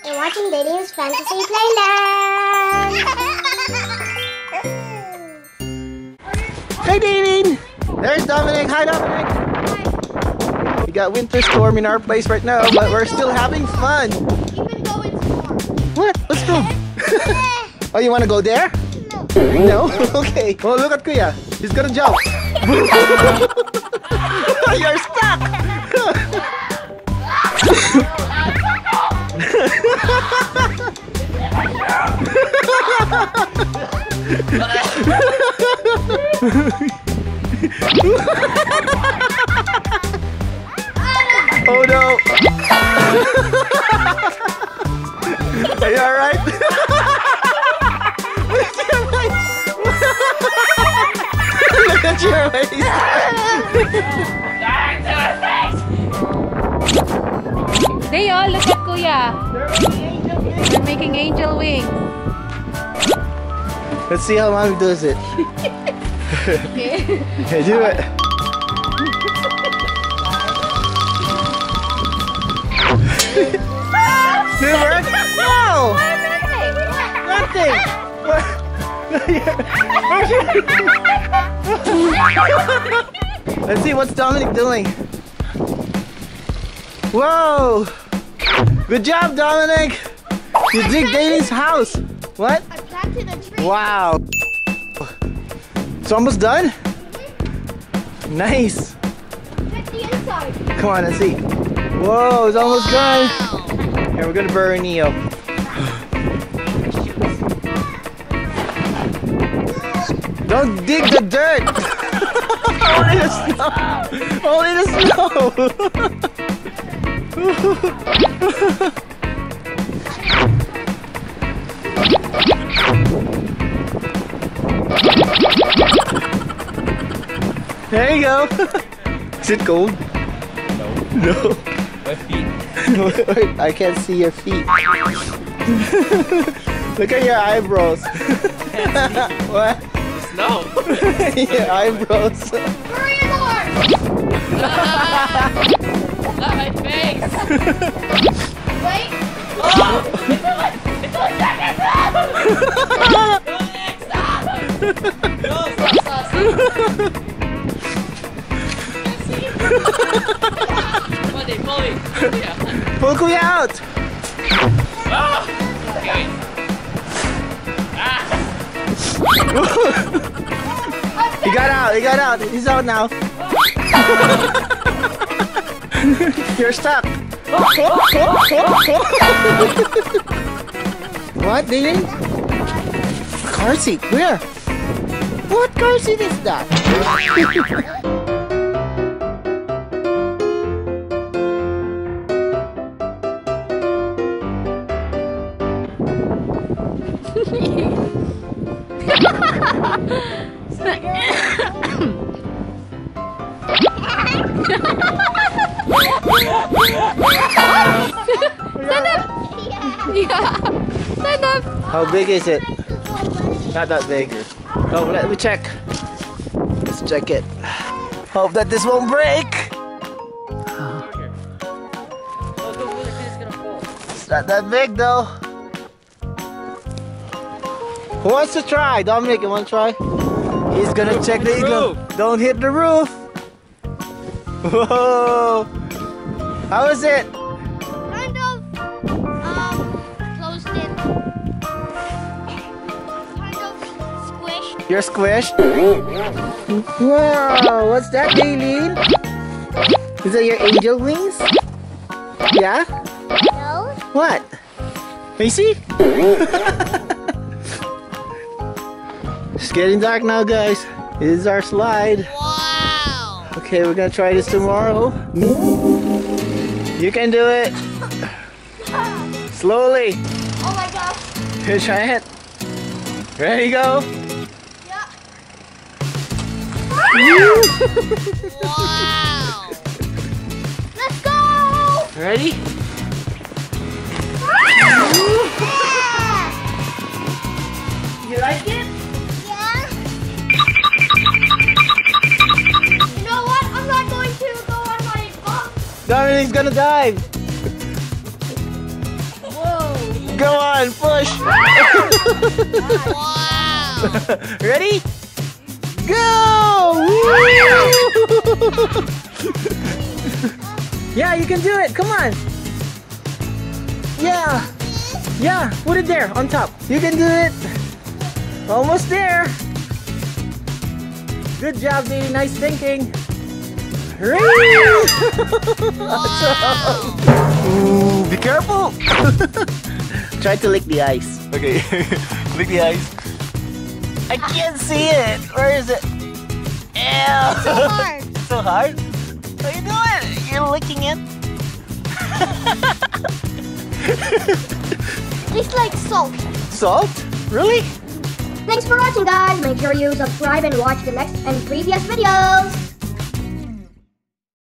You're watching Daelene's Fantasy Playland. Hey Daelene! There's Dominic. Hi Dominic. We got winter storm in our place right now, but we're still having fun. Even though it's warm. What? What's wrong? Oh, you want to go there? No. No? Okay. Oh, look at Kuya. He's gonna jump. You're stuck. Oh no. Are you alright? Look at your face. Deo, look at Kuya. They're making angel wings. Let's see how Mommy does it. Okay. Okay, do it. Did it work? No! Nothing! Let's see what's Dominic doing. Whoa! Good job, Dominic! You dig Daelene's house. What? I planted a tree. Wow! It's almost done? Nice! Check the inside. Come on, let's see. Whoa, it's almost done. Here, we're gonna bury Neo. Don't dig the dirt! Only the snow! Only the snow! There you go! Is it cold? No. My feet. I can't see your feet. Look at your eyebrows. What? No. Your eyebrows. Hurry along. Not my face. Wait. Oh! It's only seconds. No, stop. Pull Kuya out! Ah! Okay. Ah! He got out, he's out now. You're stuck. What, Daelene? Car seat, where? What car seat is that? Stand up! Yeah. Stand up! How big is it? Not that big. Oh, let me check. Let's check it. Hope that this won't break. It's not that big though. Who wants to try? Dominic, you want to try? He's gonna check the eagle. Don't hit the roof. Whoa! How is it? Kind of closed in. Kind of squished. You're squished? Wow! What's that, Daelene? Is that your angel wings? Yeah? No. What? Can you see? It's getting dark now, guys. This is our slide. Wow. Okay, we're gonna try this tomorrow. You can do it. Slowly. Oh my gosh. Here, try it. Ready, go. Yeah. Wow. Let's go. Ready? You like it? Yeah. You know what? I'm not going to Dominique's gonna dive. Whoa. Go on, push. Wow. Ready? Go! Woo! Yeah, you can do it. Come on. Yeah. Yeah, put it there on top. You can do it. Almost there. Good job, Daelene. Nice thinking. Awesome. Ooh, be careful. Try to lick the ice. Okay, lick the ice. I can't see it. Where is it? Ew. So hard. It's so hard? What are you doing? You're licking it? Tastes like salt. Salt? Really? Thanks for watching, guys. Make sure you subscribe and watch the next and previous videos.